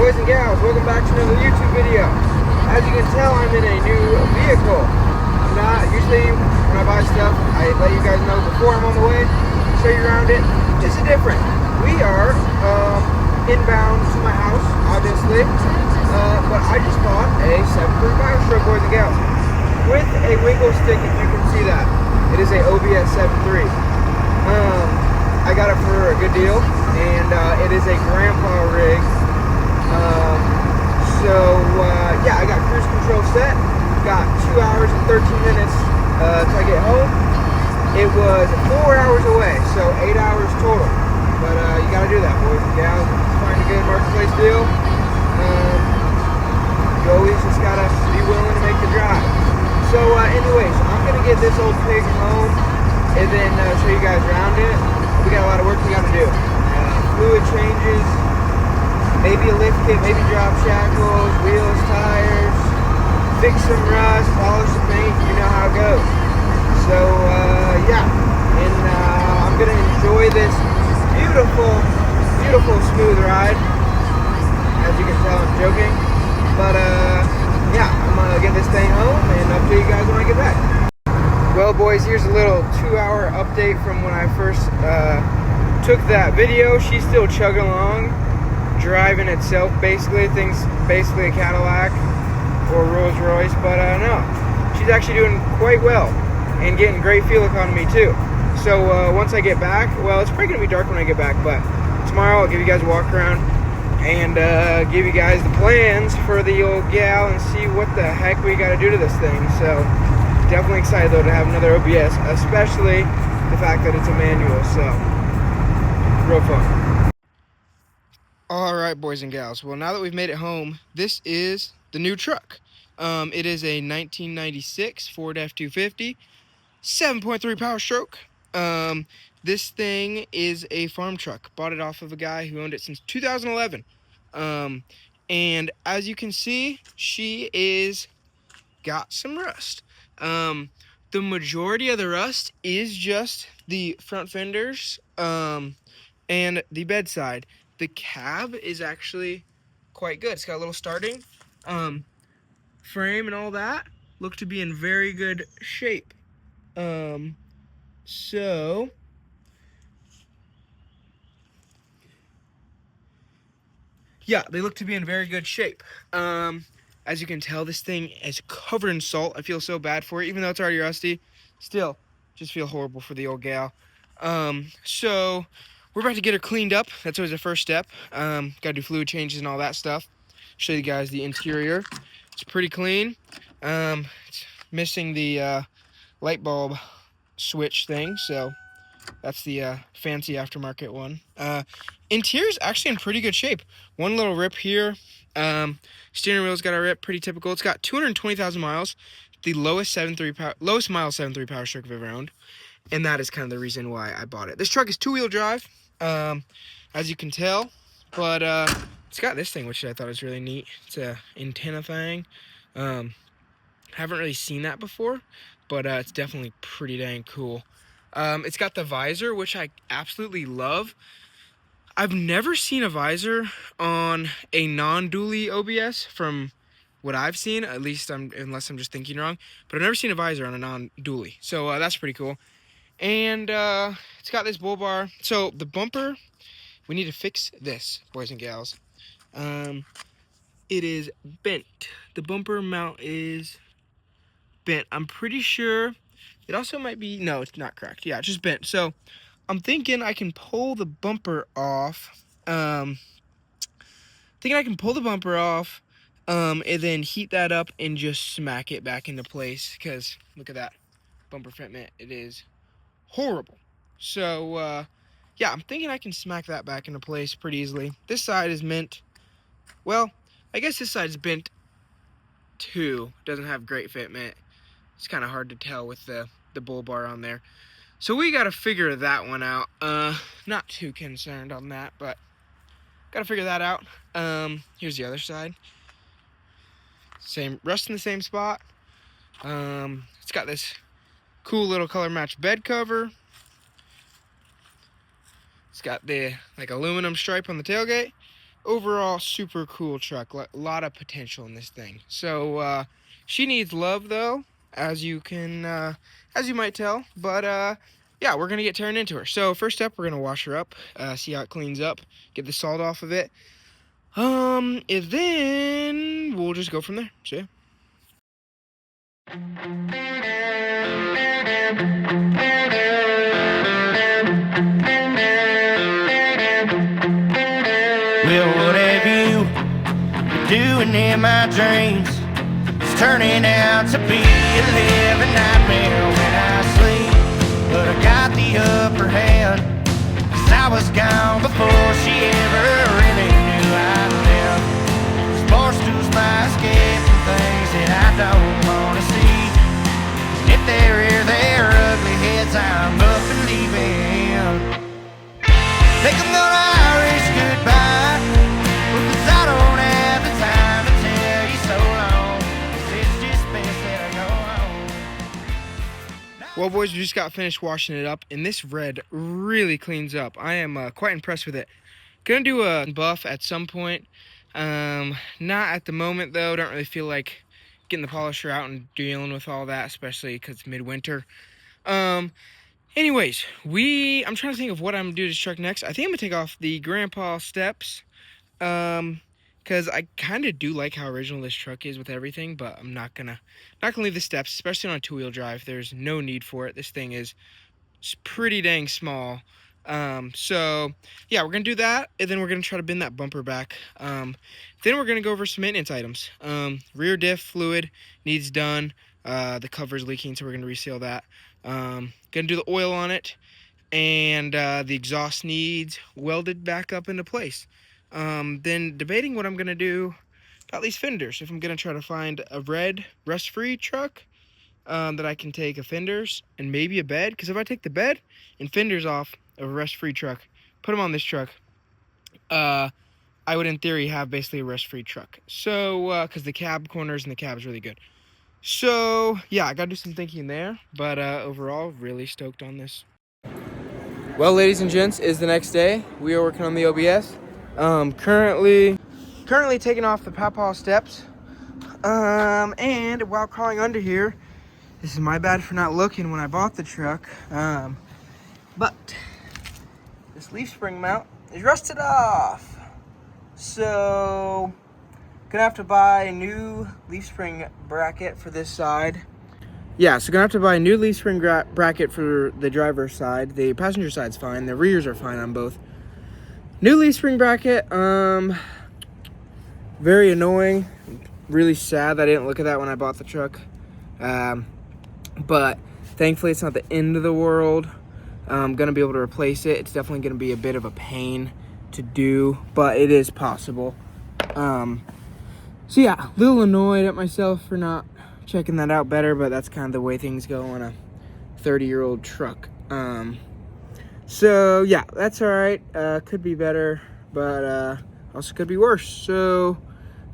boys and gals, welcome back to another YouTube video. As you can tell, I'm in a new vehicle. I'm not, usually when I buy stuff, I let you guys know before I'm on the way, show you around it. This is different. We are inbound to my house, obviously, but I just bought a 7.3 powerstroke, boys and gals, with a wiggle stick, if you can see that. It is a OBS 7.3. I got it for a good deal, and it is a grandpa rig. Yeah, I got cruise control set. Got 2 hours and 13 minutes till I get home. It was 4 hours away, so 8 hours total. But you gotta do that, boys and gals. Find a good marketplace deal. You always just gotta be willing to make the drive. So anyways, I'm gonna get this old pig home and then show you guys around it. We got a lot of work we gotta do. Fluid changes, maybe a lift kit, maybe drop shackles, wheels, tires, fix some rust, polish the paint, you know how it goes. So yeah, and I'm gonna enjoy this beautiful, beautiful smooth ride. As you can tell, I'm joking, but yeah, I'm gonna get this thing home and update you guys when I get back. Well, boys, here's a little 2-hour update from when I first took that video. She's still chugging along, driving itself basically. Things basically a Cadillac or Rolls Royce, but no, she's actually doing quite well and getting great fuel economy too. So once I get back, well, it's probably gonna be dark when I get back, but tomorrow I'll give you guys a walk around and give you guys the plans for the old gal and see what the heck we got to do to this thing. So definitely excited though to have another OBS, especially the fact that it's a manual. So real fun. All right, boys and gals. Well, now that we've made it home, this is the new truck. It is a 1996 Ford F-250, 7.3 powerstroke. This thing is a farm truck. Bought it off of a guy who owned it since 2011. And as you can see, she is got some rust. The majority of the rust is just the front fenders and the bedside. The cab is actually quite good. It's got a little starting frame and all that. Look to be in very good shape. So yeah, they look to be in very good shape. As you can tell, this thing is covered in salt. I feel so bad for it, even though it's already rusty. Still, just feel horrible for the old gal. So we're about to get her cleaned up. That's always the first step. Gotta do fluid changes and all that stuff. Show you guys the interior. It's pretty clean. It's missing the light bulb switch thing, so that's the fancy aftermarket one. Interior's actually in pretty good shape. One little rip here. Steering wheel's got a rip, pretty typical. It's got 220,000 miles. The lowest mile 7.3 powerstroke I've ever owned. And that is kind of the reason why I bought it. This truck is two-wheel drive, as you can tell. But it's got this thing, which I thought was really neat. It's a antenna thing. Haven't really seen that before, but it's definitely pretty dang cool. It's got the visor, which I absolutely love. I've never seen a visor on a non-dually OBS from what I've seen, at least unless I'm just thinking wrong, but I've never seen a visor on a non-dually. So that's pretty cool. And it's got this bull bar. So the bumper, we need to fix this, boys and gals. It is bent. The bumper mount is bent. I'm pretty sure it also might be, no, it's not cracked. Yeah, it's just bent. So I'm thinking I can pull the bumper off. And then heat that up and just smack it back into place. Because look at that bumper fitment. It is horrible. So yeah, I'm thinking I can smack that back into place pretty easily. This side is mint. Well, I guess this side's bent too. Doesn't have great fitment. It's kind of hard to tell with the bull bar on there. So we got to figure that one out. Not too concerned on that, but got to figure that out. Here's the other side. Same rust in the same spot. It's got this cool little color match bed cover. It's got the like aluminum stripe on the tailgate. overall super cool truck. A lot of potential in this thing. So she needs love though, as you might tell. But yeah, we're gonna get turned into her. So first up, we're gonna wash her up, see how it cleans up, get the salt off of it. And then we'll just go from there. So yeah. Well, whatever you are doing in my dreams, it's turning out to be a living nightmare when I sleep. But I got the upper hand, 'cause I was gone before she ever really knew I lived. This barstool's my escape from things that I don't wanna see. And if they rear their ugly heads, I'm up and leaving. Think I'm gonna Irish goodbye, because I don't have the time to tell you so long. 'Cause it's just best that I go home. Well, boys, we just got finished washing it up, and this red really cleans up. I am quite impressed with it. Gonna do a buff at some point. Not at the moment, though. Don't really feel like getting the polisher out and dealing with all that, especially because it's midwinter. Anyways, I'm trying to think of what I'm gonna do to this truck next. I think I'm gonna take off the grandpa steps, because I kind of do like how original this truck is with everything, but I'm not gonna leave the steps, especially on a two-wheel drive. There's no need for it. This thing is pretty dang small. So yeah, we're gonna do that, and then we're gonna try to bend that bumper back. Then we're gonna go over some maintenance items. Rear diff fluid needs done. The cover's leaking, so we're gonna reseal that. Gonna do the oil on it, and the exhaust needs welded back up into place. Then debating what I'm gonna do about these fenders. If I'm gonna try to find a red rust-free truck that I can take a fenders and maybe a bed, because if I take the bed and fenders off of a rust-free truck, put them on this truck, I would in theory have basically a rust-free truck. So because the cab corners and the cab is really good. So yeah, I gotta do some thinking there, but overall really stoked on this. Well, ladies and gents, is the next day. We are working on the OBS. Currently taking off the pawpaw steps, and while crawling under here, this is my bad for not looking when I bought the truck, but this leaf spring mount is rusted off, so gonna have to buy a new leaf spring bracket for this side. Yeah, so gonna have to buy a new leaf spring bracket for the driver's side. The passenger side's fine. The rears are fine on both. New leaf spring bracket. Very annoying. Really sad that I didn't look at that when I bought the truck. But thankfully it's not the end of the world. I'm gonna be able to replace it. It's definitely gonna be a bit of a pain to do, but it is possible. So yeah, a little annoyed at myself for not checking that out better, but that's kind of the way things go on a 30-year-old truck. So yeah, that's all right. Could be better, but also could be worse. So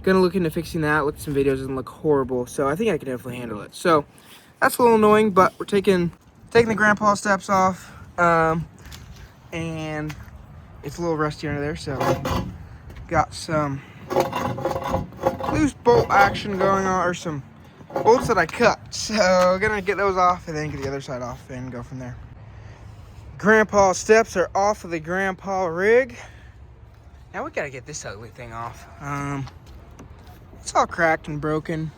gonna look into fixing that. Look at some videos, doesn't look horrible. So I think I can definitely handle it. So that's a little annoying, but we're taking the grandpa steps off, and it's a little rusty under there. So got some loose bolt action going on, or some bolts that I cut. So gonna get those off and then get the other side off and go from there. Grandpa steps are off of the grandpa rig. Now we gotta get this ugly thing off. It's all cracked and broken.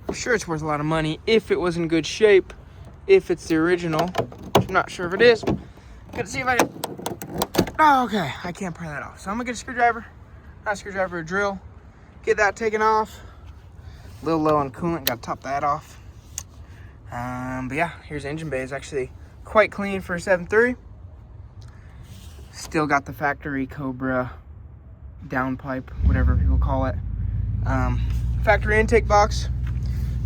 I'm sure it's worth a lot of money if it was in good shape, if it's the original, which I'm not sure if it is. Gotta see if I can. Oh, okay, I can't pry that off. So I'm gonna get a screwdriver, a drill, get that taken off. A little low on coolant, gotta top that off. But yeah, here's the engine bay. It's actually quite clean for a 7.3. Still got the factory Cobra downpipe, whatever people call it. Factory intake box.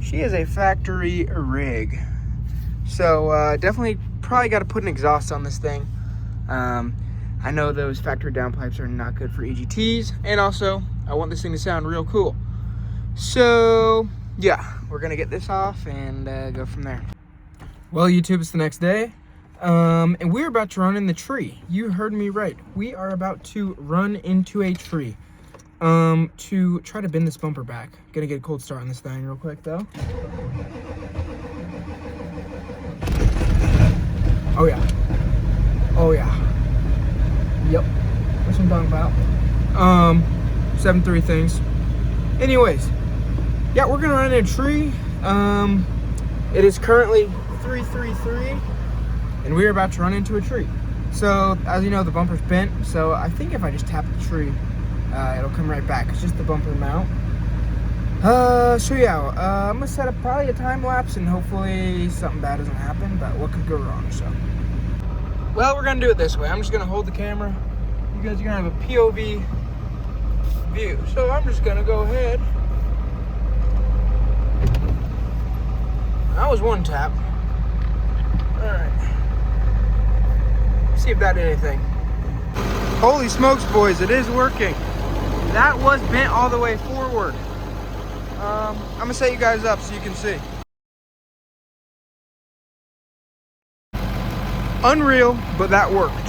She is a factory rig. So definitely probably got to put an exhaust on this thing. I know those factory downpipes are not good for EGTs, and also I want this thing to sound real cool. So yeah, we're gonna get this off and go from there. Well, YouTube, it's the next day, and we're about to run in the tree. You heard me right. We are about to run into a tree. to try to bend this bumper back. Gonna get a cold start on this thing real quick though. Oh yeah. Oh yeah. Yep. That's what I'm talking about. 7.3 things. Anyways, yeah, we're gonna run in a tree. It is currently 3:33, and we're about to run into a tree. So, as you know, the bumper's bent, so I think if I just tap the tree, it'll come right back. It's just the bumper mount. So yeah, I'm gonna set up probably a time lapse, and hopefully something bad doesn't happen, but what could go wrong, so. Well, we're gonna do it this way. I'm just gonna hold the camera. You guys are gonna have a POV view. So I'm just gonna go ahead. That was one tap. Alright. See if that did anything. Holy smokes, boys, it is working. That was bent all the way forward. I'm gonna set you guys up so you can see. Unreal, but that worked.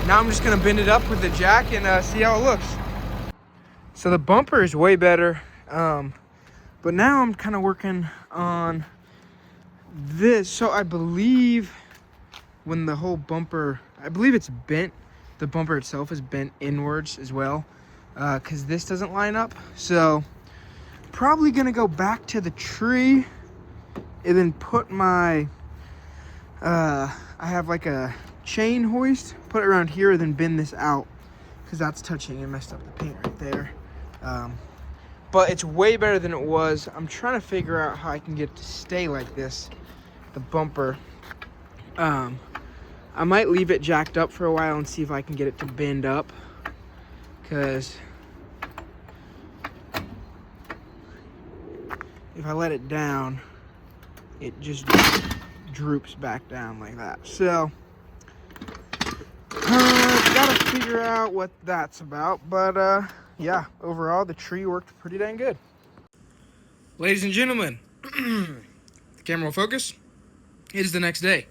Now I'm just gonna bend it up with the jack and see how it looks. So the bumper is way better, but now I'm kind of working on this. So I believe when the whole bumper, I believe it's bent, the bumper itself is bent inwards as well, because this doesn't line up. So probably gonna go back to the tree and then put my, I have like a chain hoist, put it around here, then bend this out, because that's touching and messed up the paint right there. But it's way better than it was. I'm trying to figure out how I can get it to stay like this, the bumper. I might leave it jacked up for a while and see if I can get it to bend up, because if I let it down, it just droops back down like that. So gotta figure out what that's about, but yeah, overall the tree worked pretty dang good. Ladies and gentlemen, the camera will focus. It is the next day.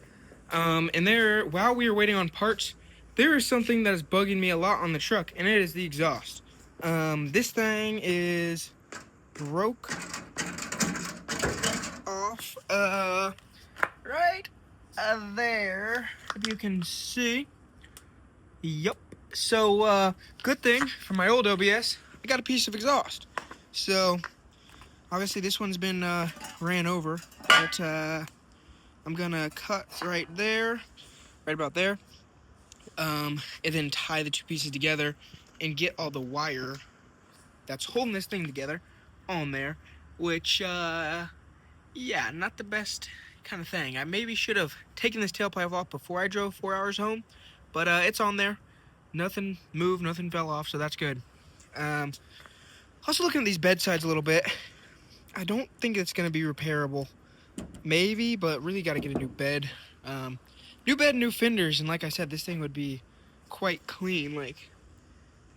And there, while we were waiting on parts, there is something that is bugging me a lot on the truck, and it is the exhaust. This thing is broke off, right there, if you can see. Yup. So, good thing for my old OBS, I got a piece of exhaust. So, obviously this one's been, ran over, but, I'm gonna cut right there, right about there, and then tie the two pieces together and get all the wire that's holding this thing together on there, which, yeah, not the best kind of thing. I maybe should have taken this tailpipe off before I drove 4 hours home, but, it's on there. Nothing moved, nothing fell off, so that's good. Also looking at these bed sides a little bit, I don't think it's gonna be repairable. Maybe, but really got to get a new bed. New bed, new fenders, and like I said, this thing would be quite clean. Like,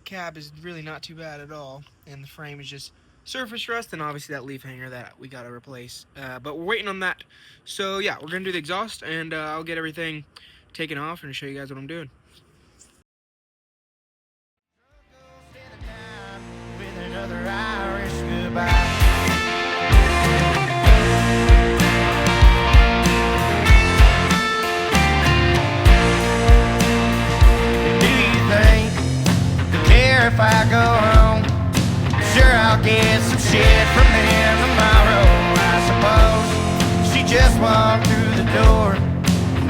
cab is really not too bad at all, and the frame is just surface rust, and obviously that leaf hanger that we got to replace. But we're waiting on that. So yeah, we're gonna do the exhaust, and I'll get everything taken off and show you guys what I'm doing. With another Irish goodbye. If I go home, sure I'll get some shit from them tomorrow, I suppose. She just walked through the door,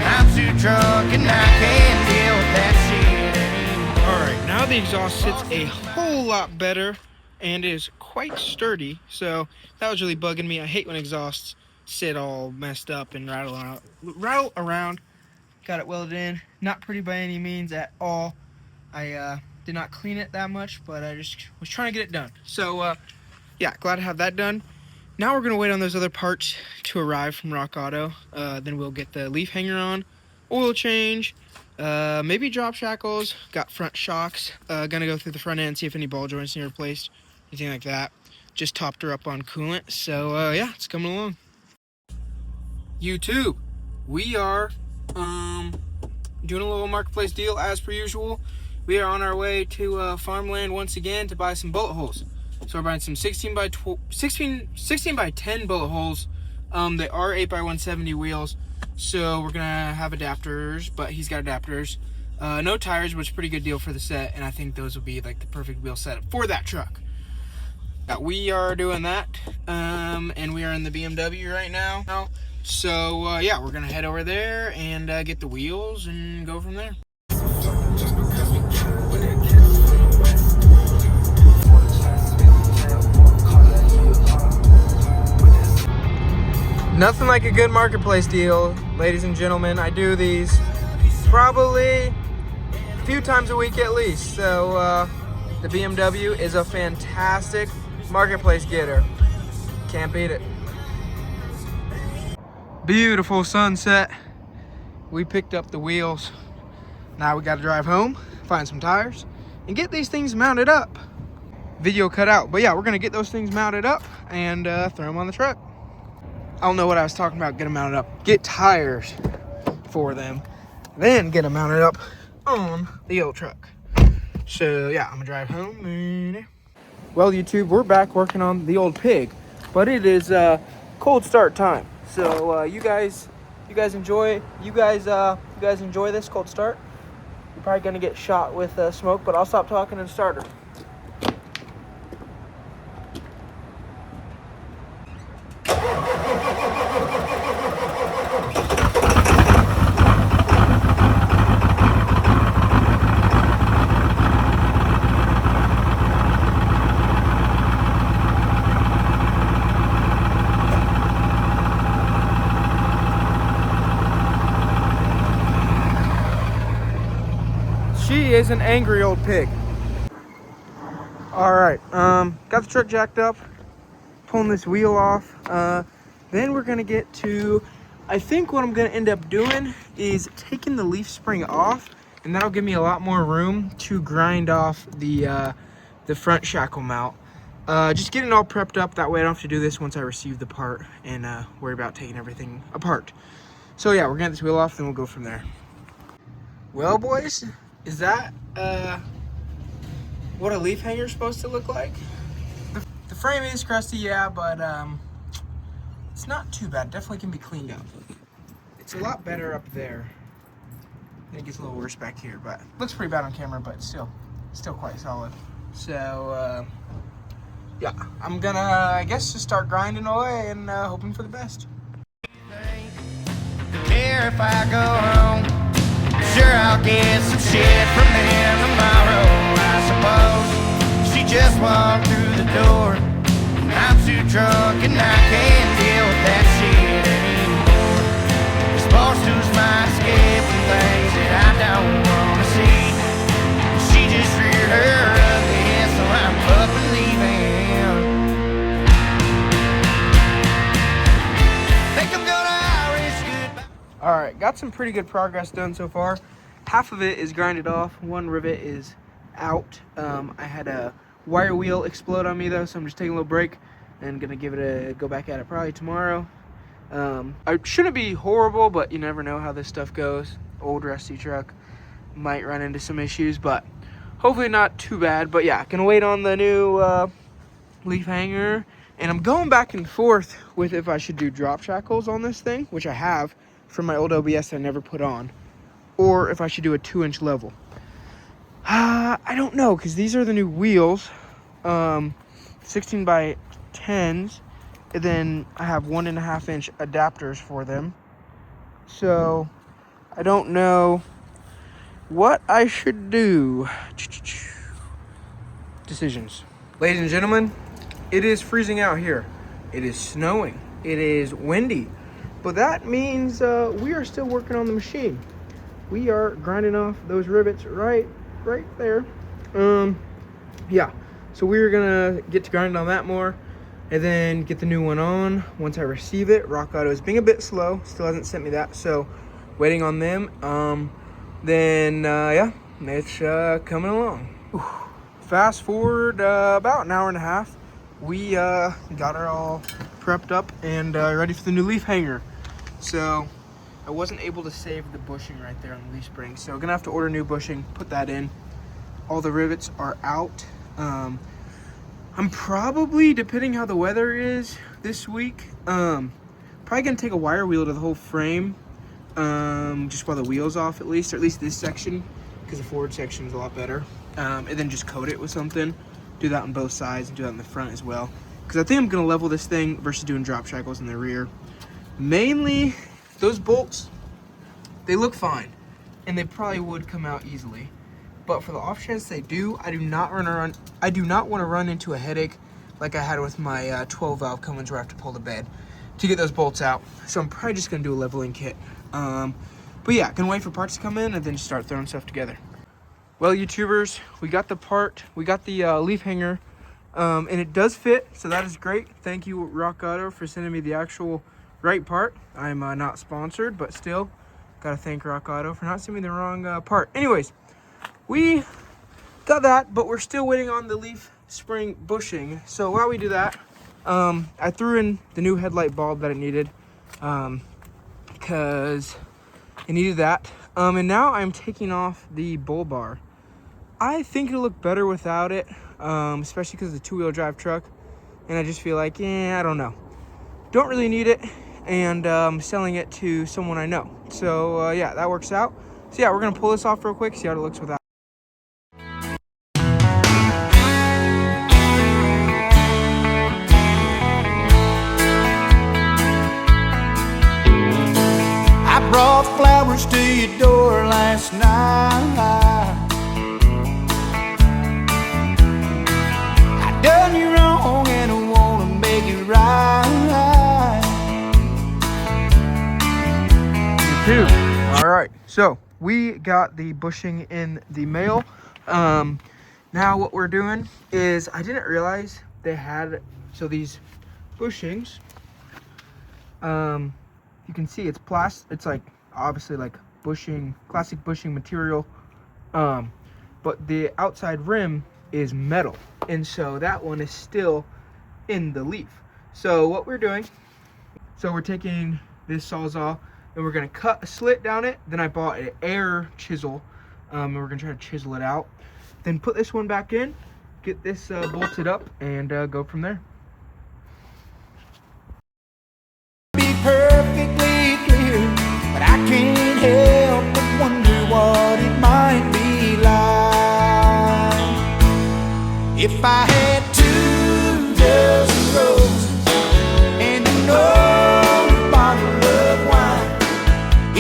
I'm too drunk and I can't deal with that shit anymore. Alright, now the exhaust sits a whole lot better and is quite sturdy, so that was really bugging me. I hate when exhausts sit all messed up and rattle around. Got it welded in, not pretty by any means at all. I did not clean it that much, but I just was trying to get it done. So, yeah, glad to have that done. Now we're going to wait on those other parts to arrive from Rock Auto. Then we'll get the leaf hanger on, oil change, maybe drop shackles, got front shocks. Gonna go through the front end, see if any ball joints need replaced, anything like that. Just topped her up on coolant. So, yeah, it's coming along. YouTube, we are doing a little marketplace deal as per usual. we are on our way to farmland once again to buy some bullet holes. So we're buying some 16 by 10 bullet holes. They are 8x170 wheels, so we're gonna have adapters, but he's got adapters. No tires, which is a pretty good deal for the set, and I think those will be like the perfect wheel setup for that truck. We are doing that, and we are in the BMW right now. So yeah, we're gonna head over there and get the wheels and go from there. Nothing like a good marketplace deal, ladies and gentlemen. I do these probably a few times a week at least. So the BMW is a fantastic marketplace getter. Can't beat it. Beautiful sunset. We picked up the wheels. Now we gotta drive home, find some tires, and get these things mounted up. Video cut out, but yeah, we're gonna get those things mounted up and throw them on the truck. I don't know what I was talking about, get them mounted up. Get tires for them, then get them mounted up on the old truck. So yeah, I'm gonna drive home. And... Well, YouTube, we're back working on the old pig, but it is cold start time. So you guys enjoy this cold start. You're probably gonna get shot with smoke, but I'll stop talking and start her. She is an angry old pig. All right, got the truck jacked up, pulling this wheel off. Then we're gonna get to, I think what I'm gonna end up doing is taking the leaf spring off, and that'll give me a lot more room to grind off the front shackle mount. Just getting all prepped up, that way I don't have to do this once I receive the part and worry about taking everything apart. So yeah, we're gonna get this wheel off, then we'll go from there. Well, boys, is that what a leaf hanger is supposed to look like? The frame is crusty, yeah, but it's not too bad. Definitely can be cleaned up. It's a lot better up there. It gets a little worse back here, but looks pretty bad on camera, but still quite solid. So yeah, I'm gonna, I guess, just start grinding away and hoping for the best. Care if I go home? Sure, I'll get some shit from them tomorrow, I suppose. She just walked through the door. I'm too drunk and I can't deal with that shit anymore. This bar stools my escape from things that I don't wanna see. She just reared her ugly head, so I'm up and leaving. Think I'm gonna Irish goodbye. All right, got some pretty good progress done so far. Half of it is grinded off. One rivet is out. I had a wire wheel explode on me though, so I'm just taking a little break and gonna give it a go back at it probably tomorrow. I shouldn't be horrible, but you never know how this stuff goes. Old rusty truck, might run into some issues, but hopefully not too bad. But yeah, gonna wait on the new leaf hanger, and I'm going back and forth with if I should do drop shackles on this thing, which I have from my old OBS that I never put on, or if I should do a 2-inch level. I don't know, because these are the new wheels, 16 by 10s, and then I have 1.5-inch adapters for them. So I don't know what I should do. Decisions. Ladies and gentlemen, it is freezing out here. It is snowing. It is windy. But that means we are still working on the machine. We are grinding off those rivets right there. Yeah, so we're gonna get to grinding on that more and then get the new one on once I receive it. Rock Auto is being a bit slow, still hasn't sent me that, so waiting on them. Then yeah, it's coming along. Fast forward about an hour and a half, we got her all prepped up and ready for the new leaf hanger. So I wasn't able to save the bushing right there on the leaf spring, so I'm gonna have to order new bushing, put that in, all the rivets are out. I'm probably, depending how the weather is this week, probably gonna take a wire wheel to the whole frame, just while the wheel's off at least, or at least this section, because the forward section is a lot better. And then just coat it with something. Do that on both sides and do that in the front as well. Because I think I'm gonna level this thing versus doing drop shackles in the rear. Mainly, those bolts, they look fine, and they probably would come out easily. But for the off chance they do, I do not want to run into a headache like I had with my 12 valve Cummins where I have to pull the bed to get those bolts out. So I'm probably just gonna do a leveling kit. But yeah, gonna wait for parts to come in and then just start throwing stuff together. Well, YouTubers, we got the part, we got the leaf hanger, and it does fit, so that is great. Thank you, Rock Auto, for sending me the actual right part. I'm not sponsored, but still, gotta thank Rock Auto for not sending me the wrong part. Anyways, we got that, but we're still waiting on the leaf spring bushing. So while we do that, I threw in the new headlight bulb that it needed, because it needed that. And now I'm taking off the bull bar. I think it'll look better without it, especially because it's a two-wheel drive truck. And I just feel like, I don't know. Don't really need it, and selling it to someone I know. So yeah, that works out. So yeah, we're gonna pull this off real quick, see how it looks without. I brought flowers to your door last night. I done you wrong and I wanna make it right. All right, so we got the bushing in the mail. Now what we're doing is, I didn't realize they had, so these bushings, you can see it's plastic. It's like obviously like bushing, classic bushing material, but the outside rim is metal, and so that one is still in the leaf. So what we're doing, so we're taking this Sawzall and we're gonna cut a slit down it. Then I bought an air chisel, and we're gonna try to chisel it out. Then put this one back in, get this bolted up, and go from there. Be perfectly clear, but I can't help but wonder what it might be like if I had 2 dozen roses and an old bottle of wine.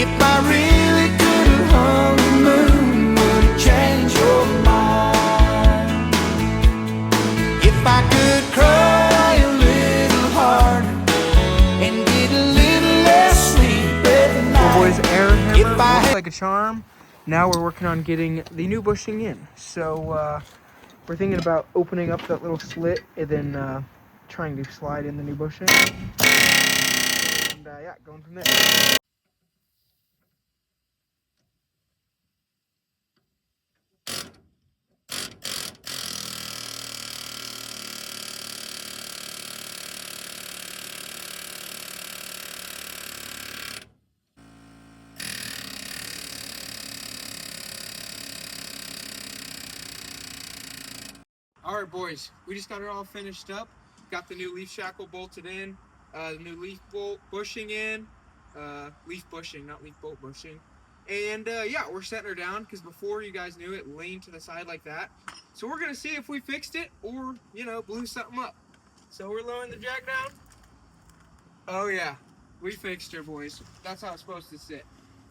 If I really could have hung the moon, would it change your mind? If I could cry a little harder and get a little less sleep at night. Well, boys, air hammer looks like a charm. Now we're working on getting the new bushing in. So we're thinking about opening up that little slit and then trying to slide in the new bushing. And yeah, going from there. All right, boys, we just got it all finished up. Got the new leaf shackle bolted in, the new leaf bolt bushing in, leaf bushing, not leaf bolt bushing. And yeah, we're setting her down because before, you guys knew it leaned to the side like that. So we're gonna see if we fixed it or, you know, blew something up. So we're lowering the jack down. Oh yeah, we fixed her, boys. That's how it's supposed to sit.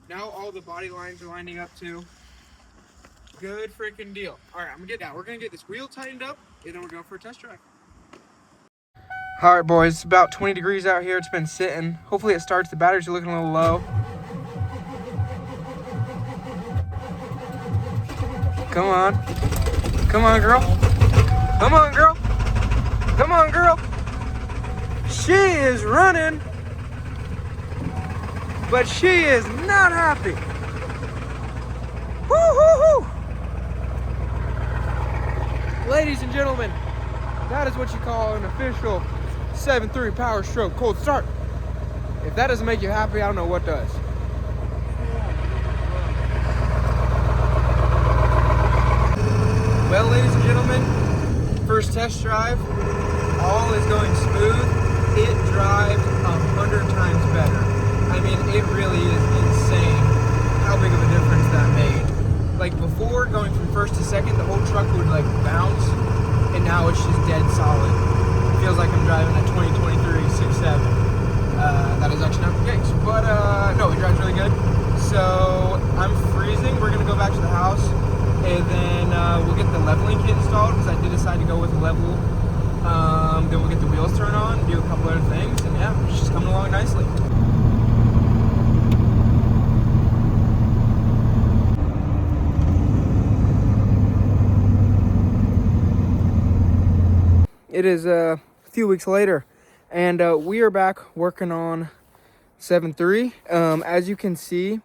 Now all the body lines are lining up too. Good freaking deal. All right, I'm gonna get down. We're gonna get this wheel tightened up, and then we're going for a test drive. All right, boys, it's about 20 degrees out here. It's been sitting. Hopefully it starts. The batteries are looking a little low. Come on. Come on, girl. Come on, girl. Come on, girl. She is running, but she is not happy. Woo, woo, woo. Ladies and gentlemen, that is what you call an official 7.3 power stroke cold start. If that doesn't make you happy, I don't know what does. Well, ladies and gentlemen, first test drive, all is going smooth. It drives 100 times better. I mean, it really is insane how big of a difference that made. Like before, going from first to second, the whole truck would like bounce, and now it's just dead solid. It feels like I'm driving a 2023 6.7. That is actually not the case, but no, it drives really good. So I'm freezing. We're gonna go back to the house, and then we'll get the leveling kit installed because I did decide to go with a level. Then we'll get the wheels turned on, do a couple other things, and yeah, it's just coming along nicely. It is a few weeks later, and we are back working on 7.3. As you can see,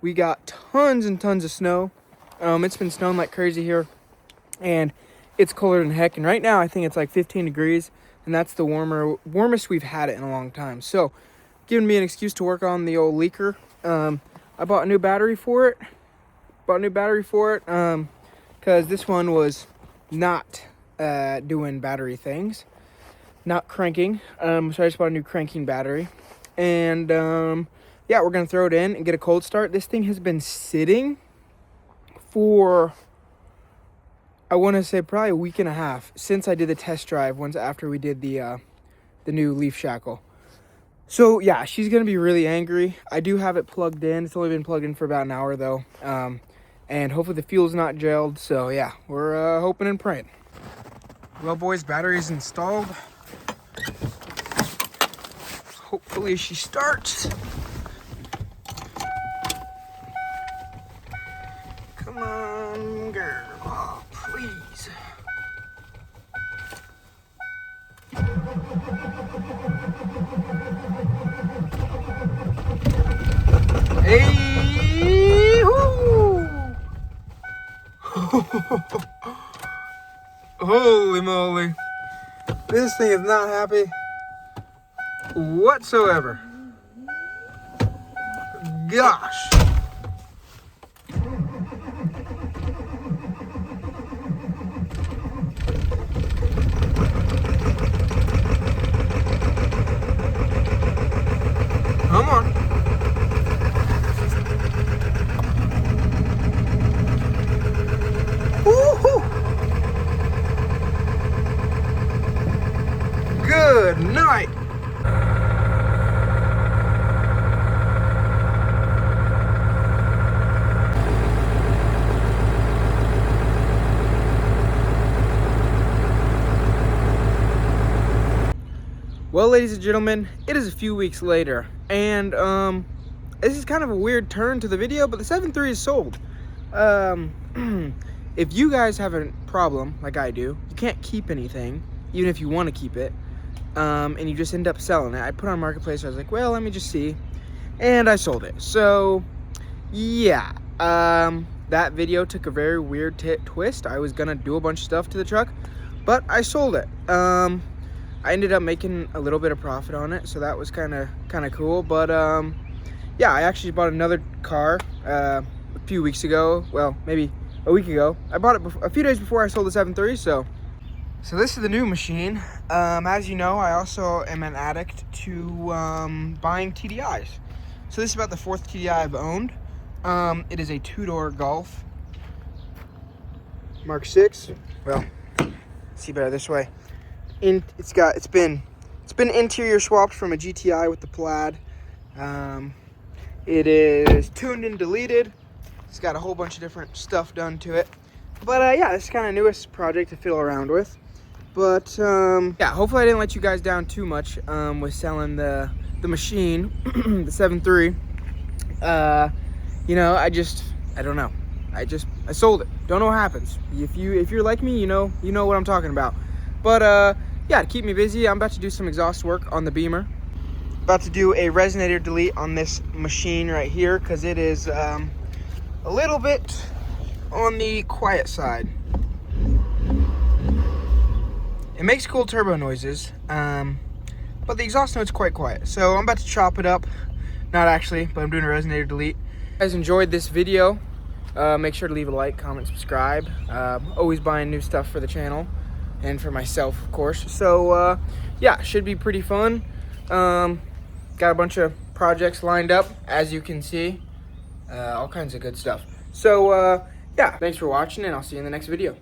we got tons and tons of snow. It's been snowing like crazy here, and it's colder than heck. And right now, I think it's like 15 degrees, and that's the warmest we've had it in a long time. So, giving me an excuse to work on the old leaker. I bought a new battery for it. Because this one was not doing battery things, not cranking. So I just bought a new cranking battery, and yeah, we're gonna throw it in and get a cold start. This thing has been sitting for, I want to say, probably a week and a half since I did the test drive once after we did the new leaf shackle. So yeah, she's gonna be really angry. I do have it plugged in. It's only been plugged in for about an hour though, and hopefully the fuel's not gelled. So yeah, we're hoping and praying. Well, boys, battery's installed. Hopefully she starts. Come on, girl. Oh, please. Hey! Woo! Holy moly. This thing is not happy whatsoever. Gosh. Come on. Woo-hoo. Good night. Well, ladies and gentlemen, it is a few weeks later, and this is kind of a weird turn to the video, but the 7.3 is sold. If you guys have a problem like I do, you can't keep anything, even if you want to keep it, and you just end up selling it. I put it on Marketplace. I was like, well, let me just see, and I sold it. So yeah, that video took a very weird twist. I was gonna do a bunch of stuff to the truck, but I sold it. I ended up making a little bit of profit on it, so that was kind of cool. But yeah, I actually bought another car a few weeks ago. Well, maybe a week ago. I bought it a few days before I sold the 7.3. So this is the new machine. As you know, I also am an addict to buying TDIs. So this is about the 4th TDI I've owned. It is a 2-door Golf Mark 6. Well, see better this way. It's been interior swapped from a GTI with the plaid. It is tuned and deleted. It's got a whole bunch of different stuff done to it. But yeah, this is kind of newest project to fiddle around with. But yeah, hopefully I didn't let you guys down too much with selling the machine, the 7.3. You know, I don't know. I sold it. Don't know what happens. If you're like me, you know what I'm talking about. But yeah, to keep me busy, I'm about to do some exhaust work on the Beamer. About to do a resonator delete on this machine right here because it is a little bit on the quiet side. It makes cool turbo noises, but the exhaust note's quite quiet. So I'm about to chop it up. Not actually, but I'm doing a resonator delete. If you guys enjoyed this video, Make sure to leave a like, comment, subscribe. Always buying new stuff for the channel and for myself, of course. So yeah, should be pretty fun. Got a bunch of projects lined up, as you can see. All kinds of good stuff. So yeah, thanks for watching, and I'll see you in the next video.